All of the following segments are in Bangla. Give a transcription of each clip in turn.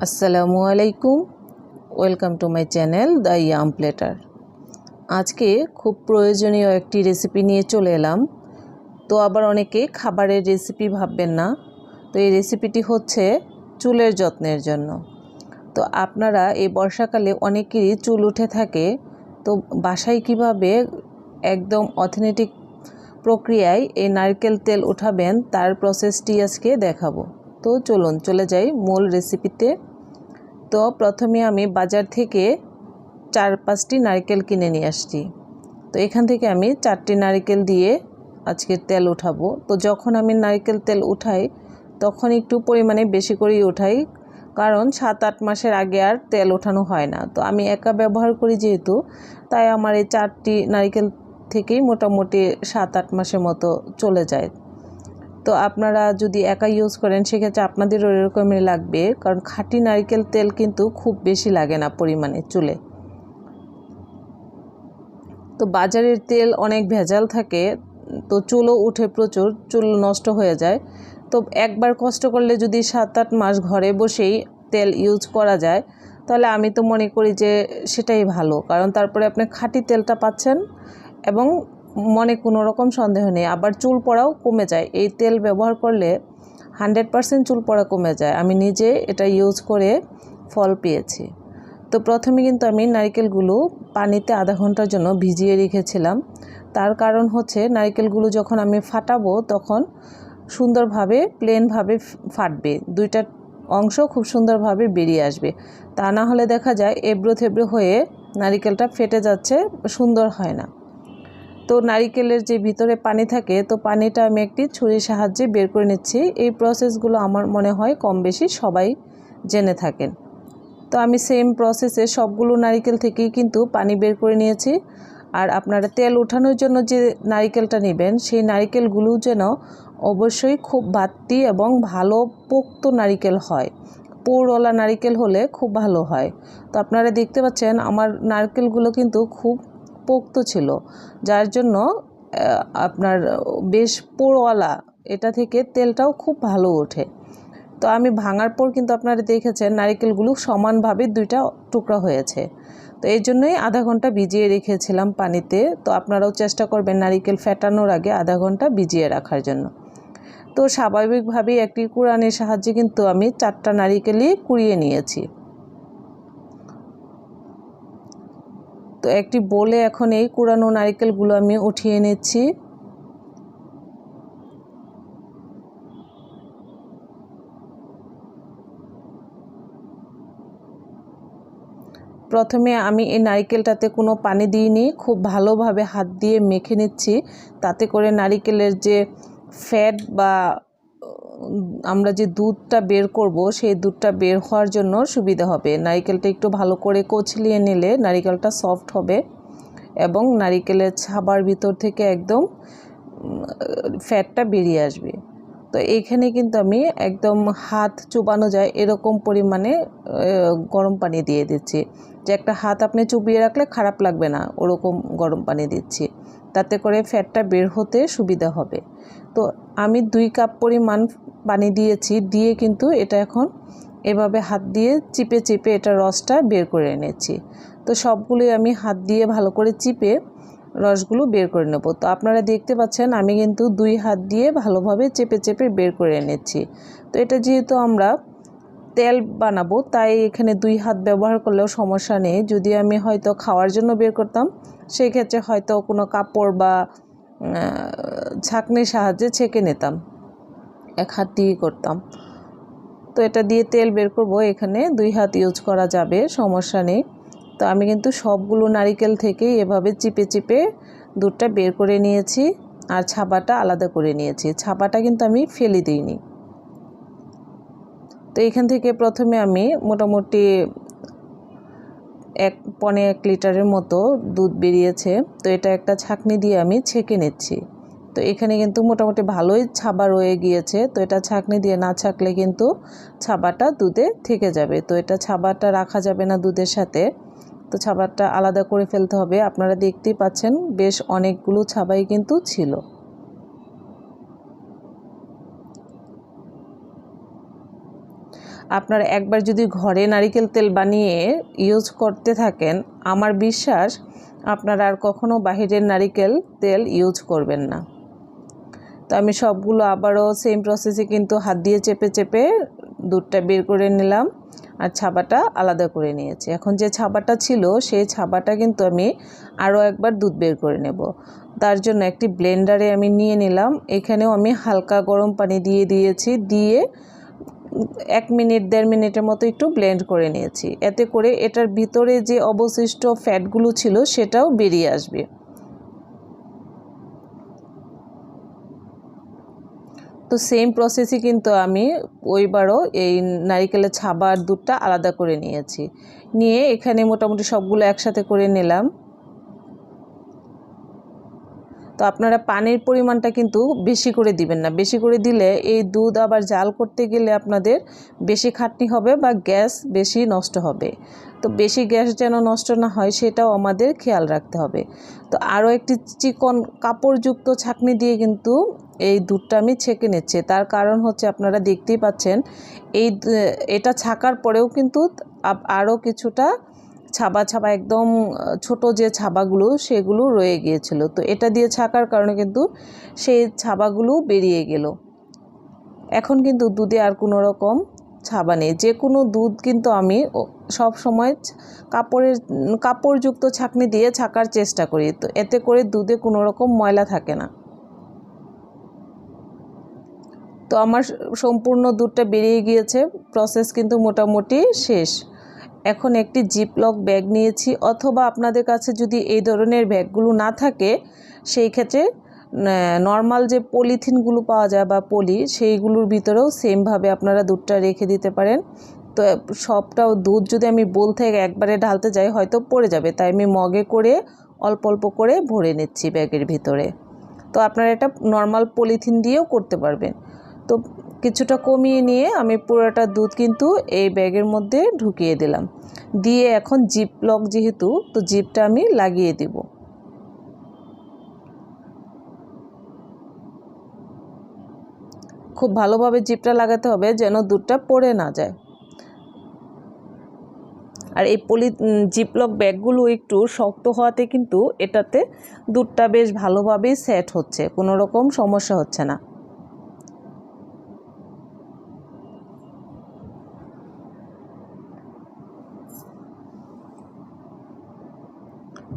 আসসালামু আলাইকুম, welcome to my channel the yum platter. আজকে খুব প্রয়োজনীয় একটি রেসিপি নিয়ে চলে এলাম। তো আবার অনেকে খাবারের রেসিপি ভাববেন না, তো এই রেসিপিটি হচ্ছে চুলের যত্নের জন্য। তো আপনারা এই বর্ষাকালে অনেকেরই চুল উঠে থাকে, তো বাসায় কিভাবে একদম অথেন্টিক প্রক্রিয়ায় এই নারকেল তেল উঠাবেন তার প্রসেসটি আজকে দেখাবো। তো চলুন চলে যাই মূল রেসিপিতে। তো প্রথমে আমি বাজার থেকে 4-5টি নারকেল কিনে নিয়ে আসছি। তো এখান থেকে আমি 4টি নারকেল দিয়ে আজকে তেল উঠাবো। তো যখন আমি নারকেল তেল উঠাই তখন একটু পরিমাণে বেশি করেই উঠাই, কারণ 7-8 মাসের আগে আর তেল ওঠানো হয় না। তো আমি একা ব্যবহার করি যেহেতু, তাই আমার এই 4টি নারকেল থেকেই মোটামুটি 7-8 মাসের মতো চলে যায়। তো আপনারা যদি একা ইউজ করেন সেক্ষেত্রে আপনাদেরও এরকমই লাগবে, কারণ খাঁটি নারকেল তেল কিন্তু খুব বেশি লাগে না পরিমাণে চুলে। তো বাজারের তেল অনেক ভেজাল থাকে, তো চুলও উঠে প্রচুর, চুল নষ্ট হয়ে যায়। তো একবার কষ্ট করলে যদি 7-8 মাস ঘরে বসেই তেল ইউজ করা যায়, তাহলে আমি তো মনে করি যে সেটাই ভালো, কারণ তারপরে আপনি খাঁটি তেলটা পাচ্ছেন এবং মনে কোনো রকম সন্দেহ নেই। আবার চুল পড়াও কমে যায়, এই তেল ব্যবহার করলে 100% চুল পড়া কমে যায়। আমি নিজে এটা ইউজ করে ফল পেয়েছি। তো প্রথমে কিন্তু আমি নারকেলগুলো পানিতে আধা ঘন্টার জন্য ভিজিয়ে রেখেছিলাম। তার কারণ হচ্ছে নারকেলগুলো যখন আমি ফাটাবো তখন সুন্দরভাবে প্লেনভাবে ফাটবে, দুইটা অংশ খুব সুন্দরভাবে বেরিয়ে আসবে। তা না হলে দেখা যায় এবড়ো থেবড়ো হয়ে নারকেলটা ফেটে যাচ্ছে, সুন্দর হয় না। তো নারকেলের যে ভিতরে পানি থাকে, তো পানিটা আমি একটি ছুরির সাহায্যে বের করে নিচ্ছি। এই প্রসেসগুলো আমার মনে হয় কম বেশি সবাই জেনে থাকেন। তো আমি সেম প্রসেসে সবগুলো নারকেল থেকেই কিন্তু পানি বের করে নিয়েছি। আর আপনারা তেল ওঠানোর জন্য যে নারকেলটা নেবেন, সেই নারকেলগুলো যেন অবশ্যই খুব বাড়তি এবং ভালো পোক্ত নারকেল হয়। পুরওয়ালা নারকেল হলে খুব ভালো হয়। তো আপনারা দেখতে পাচ্ছেন আমার নারকেলগুলো কিন্তু খুব পোক্ত ছিল, যার জন্য আপনার বেশ পুরওয়ালা, এটা থেকে তেলটাও খুব ভালো ওঠে। তো আমি ভাঙার পর কিন্তু আপনারা দেখেছেন নারকেলগুলো সমানভাবে দুইটা টুকরা হয়েছে। তো এই জন্যই আধা ঘন্টা ভিজিয়ে রেখেছিলাম পানিতে। তো আপনারাও চেষ্টা করবেন নারকেল ফেটানোর আগে আধা ঘন্টা ভিজিয়ে রাখার জন্য। তো স্বাভাবিকভাবেই একটি কুড়ানির সাহায্যে কিন্তু আমি 4টা নারকেলই কুড়িয়ে নিয়েছি। তো একটি বোলে এখন এই কুড়ানো নারকেলগুলো আমি উঠিয়ে নিচ্ছি। প্রথমে আমি এই নারকেলটাতে কোনো পানি দিইনি, খুব ভালোভাবে হাত দিয়ে মেখে নিচ্ছি, তাতে করে নারকেলের যে ফ্যাট বা আমরা যে দুধটা বের করব সেই দুধটা বের হওয়ার জন্য সুবিধা হবে। নারকেলটা একটু ভালো করে কচলিয়ে নিলে নারকেলটা সফট হবে এবং নারকেলের ছাবার ভিতর থেকে একদম ফ্যাটটা বেরিয়ে আসবে। তো এইখানে কিন্তু আমি একদম হাত চুবানো যায় এরকম পরিমাণে গরম পানি দিয়ে দিচ্ছি, যে একটা হাত আপনি চুবিয়ে রাখলে খারাপ লাগবে না, ওরকম গরম পানি দিচ্ছি, তাতে করে ফ্যাটটা বের হতে সুবিধা হবে। তো আমি 2 কাপ পরিমাণ পানি দিয়েছি, দিয়ে কিন্তু এটা এখন এভাবে হাত দিয়ে চিপে চিপে এটা রসটা বের করে এনেছি। তো সবগুলোই আমি হাত দিয়ে ভালো করে চিপে রসগুলো বের করে নেব। তো আপনারা দেখতে পাচ্ছেন আমি কিন্তু 2 হাত দিয়ে ভালোভাবে চেপে চেপে বের করে এনেছি। তো এটা যেহেতু আমরা তেল বানাবো, তাই এখানে 2 হাত ব্যবহার করলেও সমস্যা নেই। যদি আমি হয়তো খাওয়ার জন্য বের করতাম, সেই ক্ষেত্রে হয়তো কোনো কাপড় বা ছাঁকনির সাহায্যে ছেঁকে নিতাম, 1 হাত দিয়ে করতাম। তো এটা দিয়ে তেল বের করব, এখানে 2 হাত ইউজ করা যাবে, সমস্যা নেই। তো আমি কিন্তু সবগুলো নারকেল থেকেই এভাবে চিপে চিপে দুধটা বের করে নিয়েছি আর ছাবাটা আলাদা করে নিয়েছি। ছাবাটা কিন্তু আমি ফেলে দিইনি। তো এখান থেকে প্রথমে আমি মোটামুটি 1.25 লিটারের মতো দুধ বেরিয়েছে। তো এটা একটা ছাঁকনি দিয়ে আমি ছেঁকে নিচ্ছি। তো এখানে কিন্তু মোটামুটি ভালোই ছাবা রয়ে গিয়েছে। তো এটা ছাঁকনি দিয়ে না ছাঁকলে কিন্তু ছাবাটা দুধে থেকে যাবে। তো এটা ছাবাটা রাখা যাবে না দুধের সাথে, তো ছাবাটা আলাদা করে ফেলতে হবে। আপনারা দেখতেই পাচ্ছেন বেশ অনেকগুলো ছাবাই কিন্তু ছিল। আপনারা একবার যদি ঘরে নারিকেল তেল বানিয়ে ইউজ করতে থাকেন, আমার বিশ্বাস আপনারা আর কখনো বাহিরের নারিকেল তেল ইউজ করবেন না। তো আমি সবগুলো আবারও সেম প্রসেসে কিন্তু হাত দিয়ে চেপে চেপে দুধটা বের করে নিলাম আর ছাবাটা আলাদা করে নিয়েছি। এখন যে ছাবাটা ছিল সেই ছাবাটা কিন্তু আমি আরও একবার দুধ বের করে নেব। তার জন্য একটি ব্লেন্ডারে আমি নিয়ে নিলাম। এখানেও আমি হালকা গরম পানি দিয়ে দিয়েছি, দিয়ে 1 মিনিট 1.5 মিনিটের মতো একটু ব্লেন্ড করে নিয়েছি। এতে করে এটার ভিতরে যে অবশিষ্ট ফ্যাটগুলো ছিল সেটাও বেরিয়ে আসবে। তো সেম প্রসেসে কিন্তু আমি ওইবারও এই নারিকেলের ছাবা আর দুধটা আলাদা করে নিয়েছি। নিয়ে এখানে মোটামুটি সবগুলো একসাথে করে নিলাম। তো আপনারা পানির পরিমাণটা কিন্তু বেশি করে দিবেন না। বেশি করে দিলে এই দুধ আবার জাল করতে গেলে আপনাদের বেশি খাটনি হবে বা গ্যাস বেশি নষ্ট হবে। তো বেশি গ্যাস যেন নষ্ট না হয় সেটাও আমাদের খেয়াল রাখতে হবে। তো আরও একটি চিকন কাপড়যুক্ত ছাঁকনি দিয়ে কিন্তু এই দুধটা আমি ছেঁকে নিচ্ছি। তার কারণ হচ্ছে আপনারা দেখতেই পাচ্ছেন এটা ছাকার পরেও কিন্তু আরও কিছুটা ছাবা ছাবা একদম ছোট যে ছাবাগুলো সেগুলো রয়ে গিয়েছিল। তো এটা দিয়ে ছাকার কারণে কিন্তু সেই ছাবাগুলো বেরিয়ে গেল। এখন কিন্তু দুধে আর কোনো রকম ছাবা নেই। যে কোনো দুধ কিন্তু আমি সব সময় কাপড়যুক্ত ছাঁকনি দিয়ে ছাকার চেষ্টা করি। তো এতে করে দুধে কোনো রকম ময়লা থাকে না। তো আমার সম্পূর্ণ দুধটা বেরিয়ে গিয়েছে, প্রসেস কিন্তু মোটামুটি শেষ। এখন একটি জিপলক ব্যাগ নিয়েছি, অথবা আপনাদের কাছে যদি এই ধরনের ব্যাগগুলো না থাকে সেই ক্ষেত্রে নর্মাল যে পলিথিনগুলো পাওয়া যায় বা পলি, সেইগুলোর ভিতরেও সেমভাবে আপনারা দুধটা রেখে দিতে পারেন। তো সবটাও দুধ যদি আমি বোল থেকে একবারে ঢালতে যাই হয়তো পড়ে যাবে, তাই আমি মগে করে অল্প অল্প করে ভরে নিচ্ছি ব্যাগের ভিতরে। তো আপনারা এটা নর্মাল পলিথিন দিয়েও করতে পারবেন। তো কিছুটা কমিয়ে নিয়ে আমি পুরোটা দুধ কিন্তু এই ব্যাগের মধ্যে ঢুকিয়ে দিলাম। দিয়ে এখন জিপ লক যেহেতু, তো জিপটা আমি লাগিয়ে দিব। খুব ভালোভাবে জিপটা লাগাতে হবে যেন দুধটা পড়ে না যায়। আর এই জিপলক ব্যাগগুলো একটু শক্ত হওয়াতে কিন্তু এটাতে দুধটা বেশ ভালোভাবেই সেট হচ্ছে, কোনো রকম সমস্যা হচ্ছে না।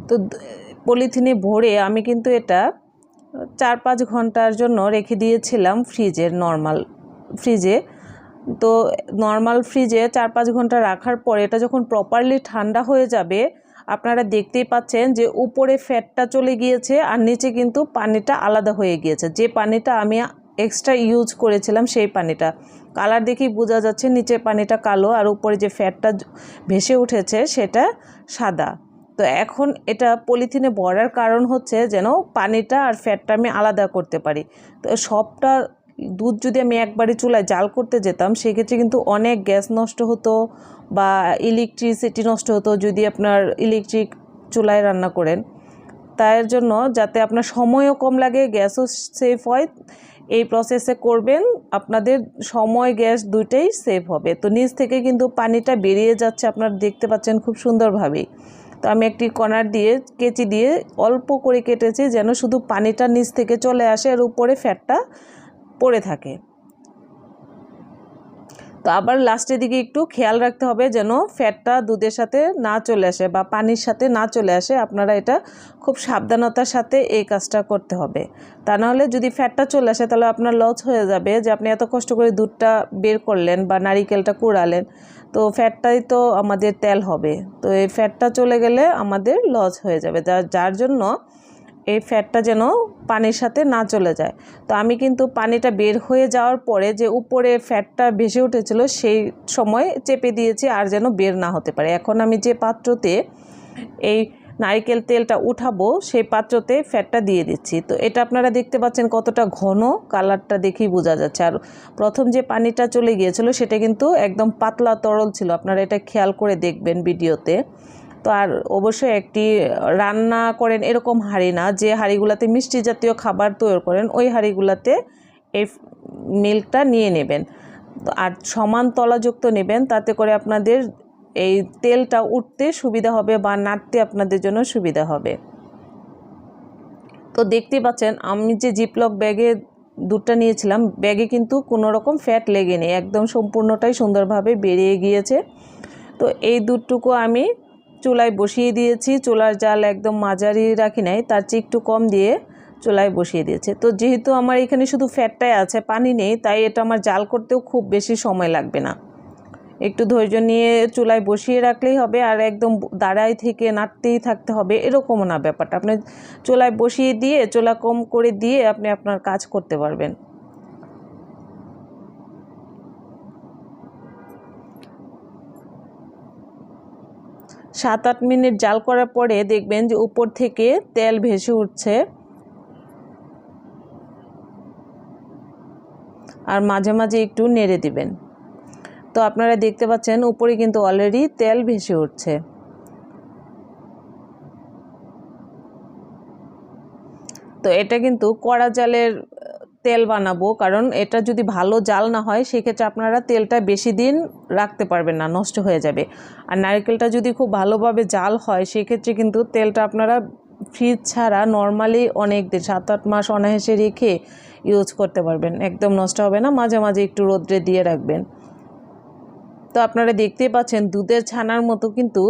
তো পলিথিনে ভরে আমি কিন্তু এটা 4-5 ঘন্টার জন্য রেখে দিয়েছিলাম নর্মাল ফ্রিজে। তো নর্মাল ফ্রিজে 4-5 ঘন্টা রাখার পরে এটা যখন প্রপারলি ঠান্ডা হয়ে যাবে, আপনারা দেখতেই পাচ্ছেন যে উপরে ফ্যাটটা চলে গিয়েছে আর নিচে কিন্তু পানিটা আলাদা হয়ে গিয়েছে। যে পানিটা আমি এক্সট্রা ইউজ করেছিলাম সেই পানিটা, কালার দেখেই বোঝা যাচ্ছে নিচে পানিটা কালো আর উপরে যে ফ্যাটটা ভেসে উঠেছে সেটা সাদা। তো এখন এটা পলিথিনে ভরার কারণ হচ্ছে যেন পানিটা আর ফ্যাটটা আমি আলাদা করতে পারি। তো সবটা দুধ যদি আমি একবারে চুলায় জাল করতে যেতাম সেক্ষেত্রে কিন্তু অনেক গ্যাস নষ্ট হতো বা ইলেকট্রিসিটি নষ্ট হতো যদি আপনার ইলেকট্রিক চুলায় রান্না করেন। তার জন্য যাতে আপনার সময়ও কম লাগে, গ্যাসও সেভ হয়, এই প্রসেসে করবেন, আপনাদের সময় গ্যাস দুইটাই সেভ হবে। তো নিচ থেকে কিন্তু পানিটা বেরিয়ে যাচ্ছে, আপনারা দেখতে পাচ্ছেন খুব সুন্দরভাবেই। তো আমি একটি কর্নার দিয়ে কেচি দিয়ে অল্প করে কেটেছি যেন শুধু পানিটা নিচ থেকে চলে আসে আর উপরে ফ্যাটটা পড়ে থাকে। তো আবার লাস্টের দিকে একটু খেয়াল রাখতে হবে যেন ফ্যাটটা দুধের সাথে না চলে আসে বা পানির সাথে না চলে আসে। আপনারা এটা খুব সাবধানতার সাথে এই কাজটা করতে হবে, তা নাহলে যদি ফ্যাটটা চলে আসে তাহলে আপনার লস হয়ে যাবে যে আপনি এত কষ্ট করে দুধটা বের করলেন বা নারিকেলটা কুড়ালেন, তো ফ্যাটটাই তো আমাদের তেল হবে। তো এই ফ্যাটটা চলে গেলে আমাদের লস হয়ে যাবে, যার জন্য এই ফ্যাটটা যেন পানির সাথে না চলে যায়। তো আমি কিন্তু পানিটা বের হয়ে যাওয়ার পরে যে উপরে ফ্যাটটা ভেসে উঠেছিল সেই সময় চেপে দিয়েছি আর যেন বের না হতে পারে। এখন আমি যে পাত্রতে এই নারকেল তেলটা উঠাবো সেই পাত্রতে ফ্যাটটা দিয়ে দিচ্ছি। তো এটা আপনারা দেখতে পাচ্ছেন কতটা ঘন, কালারটা দেখেই বোঝা যাচ্ছে। আর প্রথম যে পানিটা চলে গিয়েছিল সেটা কিন্তু একদম পাতলা তরল ছিল, আপনারা এটা খেয়াল করে দেখবেন ভিডিওতে। তো আর অবশ্যই একটি রান্না করেন এরকম হাঁড়ি না, যে হাঁড়িগুলোতে মিষ্টি জাতীয় খাবার তৈরি করেন ওই হাঁড়িগুলোতে এই মিল্কটা নিয়ে নেবেন। তো আর সমান তলাযুক্ত নেবেন, তাতে করে আপনাদের এই তেলটা উঠতে সুবিধা হবে বা নাড়তে আপনাদের জন্য সুবিধা হবে। তো দেখতে পাচ্ছেন আমি যে জিপলক ব্যাগে দুধটা নিয়েছিলাম, ব্যাগে কিন্তু কোনো রকম ফ্যাট লেগেনি, একদম সম্পূর্ণটাই সুন্দরভাবে বেরিয়ে গিয়েছে। তো এই দুধটুকু আমি চুলায় বসিয়ে দিয়েছি। চুলার জাল একদম মাঝারি রাখি নাই, তার চেয়ে একটু কম দিয়ে চুলায় বসিয়ে দিয়েছি। তো যেহেতু আমার এখানে শুধু ফ্যাটটাই আছে, পানি নেই, তাই এটা আমার জাল করতেও খুব বেশি সময় লাগবে না। একটু ধৈর্য নিয়ে চুলায় বসিয়ে রাখলেই হবে, আর একদম দাঁড়ায় থেকে নাড়তেই থাকতে হবে এরকমও না ব্যাপারটা। আপনি চুলায় বসিয়ে দিয়ে চুলা কম করে দিয়ে আপনি আপনার কাজ করতে পারবেন। 7-8 মিনিট জাল করার পরে দেখবেন যে উপর থেকে তেল ভেসে উঠছে, আর মাঝে মাঝে একটু নেড়ে দিবেন। তো আপনারা দেখতে পাচ্ছেন উপরে কিন্তু অলরেডি তেল ভেসে উঠছে। তো এটা কিন্তু কড়া জালের তেল বানাবো, কারণ এটা যদি ভালো জাল না হয় সেক্ষেত্রে আপনারা তেলটা বেশি দিন রাখতে পারবেন না, নষ্ট হয়ে যাবে। আর নারকেলটা যদি খুব ভালোভাবে জাল হয় সেক্ষেত্রে কিন্তু তেলটা আপনারা ফ্রিজ ছাড়া নর্মালি অনেক দিন 7-8 মাস অনায়াসে রেখে ইউজ করতে পারবেন, একদম নষ্ট হবে না। মাঝে মাঝে একটু রোদ্রে দিয়ে রাখবেন। তো আপনারা দেখতেই পাচ্ছেন দুধের ছানার মতো কিন্তু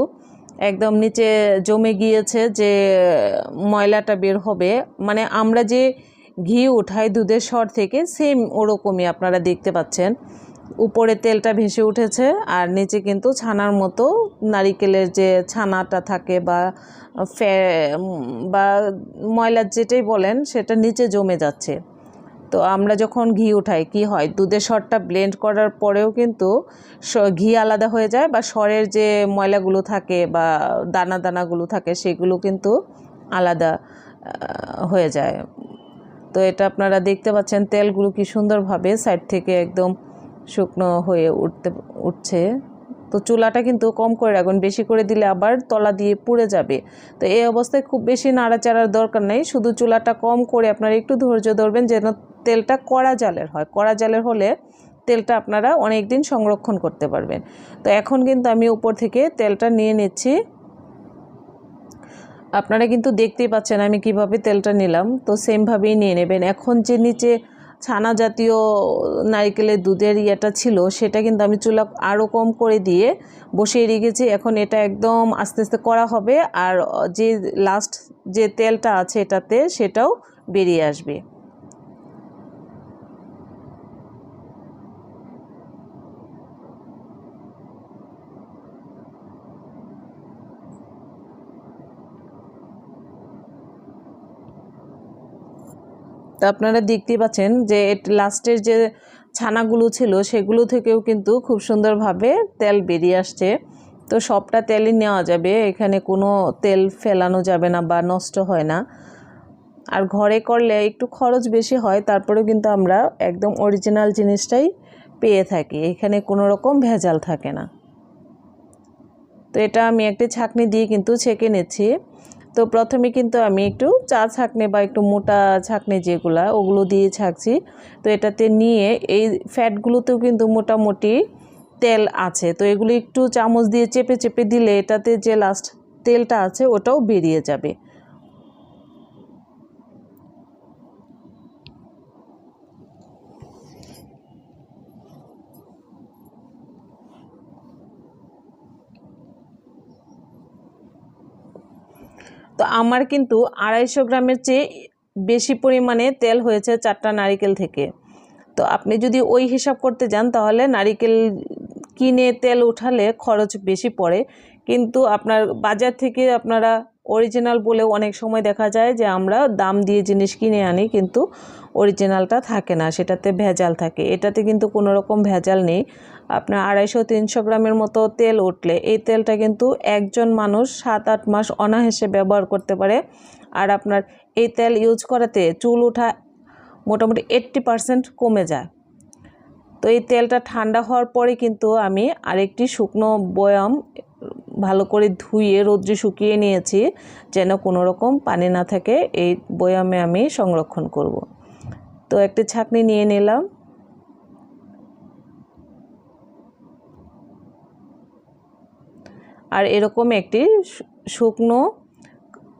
একদম নিচে জমে গিয়েছে, যে ময়লাটা বের হবে, মানে আমরা যে ঘি উঠাই দুধের সর থেকে সেম ওরকমই আপনারা দেখতে পাচ্ছেন। উপরে তেলটা ভেসে উঠেছে আর নিচে কিন্তু ছানার মতো নারিকেলের যে ছানাটা থাকে বা বা ময়লা যেটাই বলেন সেটা নিচে জমে যাচ্ছে। তো আমরা যখন ঘি উঠাই কি হয়, দুধের সরটা ব্লেন্ড করার পরেও কিন্তু ঘি আলাদা হয়ে যায়, বা সরের যে ময়লাগুলো থাকে বা দানা দানাগুলো থাকে সেগুলো কিন্তু আলাদা হয়ে যায়। তো এটা আপনারা দেখতে পাচ্ছেন তেলগুলো কি সুন্দরভাবে সাইড থেকে একদম শুকনো হয়ে উঠছে। তো চুলাটা কিন্তু কম করে রাখুন, বেশি করে দিলে আবার তলা দিয়ে পুড়ে যাবে। তো এই অবস্থায় খুব বেশি নাড়াচাড়ার দরকার নেই, শুধু চুলাটা কম করে আপনারা একটু ধৈর্য ধরবেন যেন তেলটা কড়া জালের হয়। কড়া জালের হলে তেলটা আপনারা অনেক দিন সংরক্ষণ করতে পারবেন। তো এখন কিন্তু আমি উপর থেকে তেলটা নিয়ে নিচ্ছি। আপনারা কিন্তু দেখতেই পাচ্ছেন আমি কিভাবে তেলটা নিলাম, তো সেমভাবেই নিয়ে নেবেন। এখন যে নিচে ছানা জাতীয় নারকেলের দুধের ইয়েটা ছিল সেটা কিন্তু আমি চুলা আরও কম করে দিয়ে বসিয়ে রেখেছি। এখন এটা একদম আস্তে আস্তে করা হবে, আর যে লাস্ট যে তেলটা আছে এটাতে সেটাও বেরিয়ে আসবে। তো আপনারা দেখতেই পাচ্ছেন যে লাস্টের যে ছানাগুলো ছিল সেগুলো থেকেও কিন্তু খুব সুন্দরভাবে তেল বেরিয়ে আসছে। তো সবটা তেলই নেওয়া যাবে, এখানে কোনো তেল ফেলানো যাবে না বা নষ্ট হয় না। আর ঘরে করলে একটু খরচ বেশি হয়, তারপরেও কিন্তু আমরা একদম অরিজিনাল জিনিসটাই পেয়ে থাকি, এখানে কোনো রকম ভেজাল থাকে না। তো এটা আমি একটি ছাঁকনি দিয়ে কিন্তু ছেঁকে নিচ্ছি। তো প্রথমে কিন্তু আমি একটু চা ছাঁকনি বা একটু মোটা ছাঁকনি যেগুলা ওগুলো দিয়ে ছাঁকছি। তো এটাতে নিয়ে এই ফ্যাটগুলোতেও কিন্তু মোটামুটি তেল আছে, তো এগুলো একটু চামচ দিয়ে চেপে চেপে দিলে এটাতে যে লাস্ট তেলটা আছে ওটাও বেরিয়ে যাবে। তো আমার কিন্তু 250 গ্রামের চেয়ে বেশি পরিমাণে তেল হয়েছে 4টা নারিকেল থেকে। তো আপনি যদি ওই হিসাব করতে যান তাহলে নারিকেল কিনে তেল উঠালে খরচ বেশি পড়ে, কিন্তু আপনার বাজার থেকে আপনারা অরিজিনাল বলেও অনেক সময় দেখা যায় যে আমরা দাম দিয়ে জিনিস কিনে আনি কিন্তু অরিজিনালটা থাকে না, সেটাতে ভেজাল থাকে। এটাতে কিন্তু কোনো রকম ভেজাল নেই। আপনার 250-300 গ্রামের মতো তেল উঠলে এই তেলটা কিন্তু একজন মানুষ 7-8 মাস অনায়াসে ব্যবহার করতে পারে। আর আপনার এই তেল ইউজ করাতে চুল ওঠা মোটামুটি 80% কমে যায়। তো এই তেলটা ঠান্ডা হওয়ার পরে কিন্তু আমি আরেকটি শুকনো বয়াম ভালো করে ধুয়ে রোদ্রে শুকিয়ে নিয়েছি, যেন কোনো রকম পানি না থাকে, এই বয়ামে আমি সংরক্ষণ করব। তো একটি ছাঁকনি নিয়ে নিলাম। আর এরকম একটি শুকনো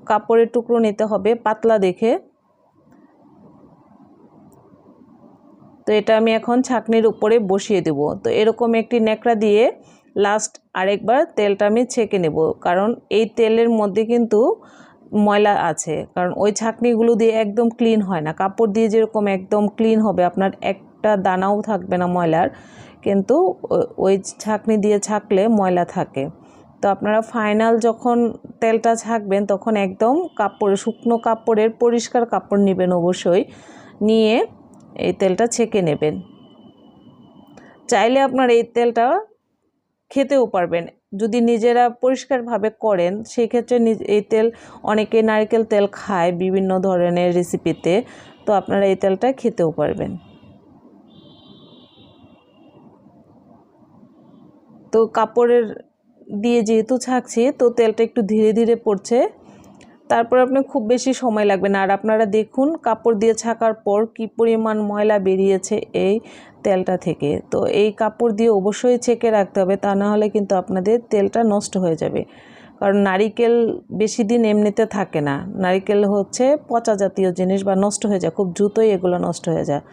কাপড়ের টুকরো নিতে হবে পাতলা দেখে। তো এটা আমি এখন ছাঁকনির উপরে বসিয়ে দেব। তো এরকম একটি ন্যাকড়া দিয়ে লাস্ট আরেকবার তেলটা আমি ছেঁকে নেব, কারণ এই তেলের মধ্যে কিন্তু ময়লা আছে, কারণ ওই ছাঁকনিগুলো দিয়ে একদম ক্লিন হয় না। কাপড় দিয়ে যেরকম একদম ক্লিন হবে, আপনার একটা দানাও থাকবে না ময়লার, কিন্তু ওই ছাঁকনি দিয়ে ছাঁকলে ময়লা থাকে। তো আপনারা ফাইনাল যখন তেলটা ছাঁকবেন তখন একদম কাপড়, শুকনো কাপড়ের পরিষ্কার কাপড় নেবেন অবশ্যই, নিয়ে এই তেলটা ছেঁকে নেবেন। চাইলে আপনার এই তেলটা খেতেও পারবেন যদি নিজেরা পরিষ্কারভাবে করেন। সেই ক্ষেত্রে এই তেল অনেকে নারকেল তেল খায় বিভিন্ন ধরনের রেসিপিতে, তো আপনারা এই তেলটা খেতেও পারবেন। তো কাপড়ের দিয়ে যেহেতু ছাঁকছি, তো তেলটা একটু ধীরে ধীরে পড়ছে, তারপর আপনার খুব বেশি সময় লাগবে না। আর আপনারা দেখুন কাপড় দিয়ে ছাকার পর কি পরিমাণ ময়লা বেরিয়েছে এই তেলটা থেকে। তো এই কাপড় দিয়ে অবশ্যই ছেঁকে রাখতে হবে, তা না হলে কিন্তু আপনাদের তেলটা নষ্ট হয়ে যাবে। কারণ নারিকেল বেশি দিন এমনিতে থাকে না, নারিকেল হচ্ছে পচা জাতীয় জিনিস বা নষ্ট হয়ে যায়, খুব দ্রুতই এগুলো নষ্ট হয়ে যায়।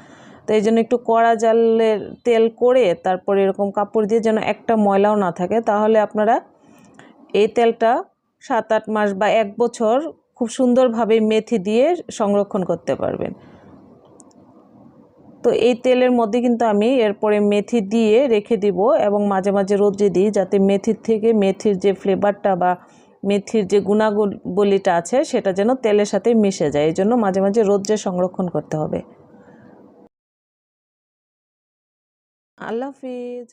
তো এই জন্য একটু কড়া জালের তেল করে তারপর এরকম কাপড় দিয়ে যেন একটা ময়লাও না থাকে, তাহলে আপনারা এই তেলটা 7-8 মাস বা 1 বছর খুব সুন্দরভাবে মেথি দিয়ে সংরক্ষণ করতে পারবেন। তো এই তেলের মধ্যে কিন্তু আমি এরপরে মেথি দিয়ে রেখে দিব এবং মাঝে মাঝে রোদ্রে দিই, যাতে মেথির থেকে মেথির যে ফ্লেভারটা বা মেথির যে গুণাবলীটা আছে সেটা যেন তেলের সাথে মিশে যায়। এই জন্য মাঝে মাঝে রোদ্রে সংরক্ষণ করতে হবে। আল্লাহ হাফিজ।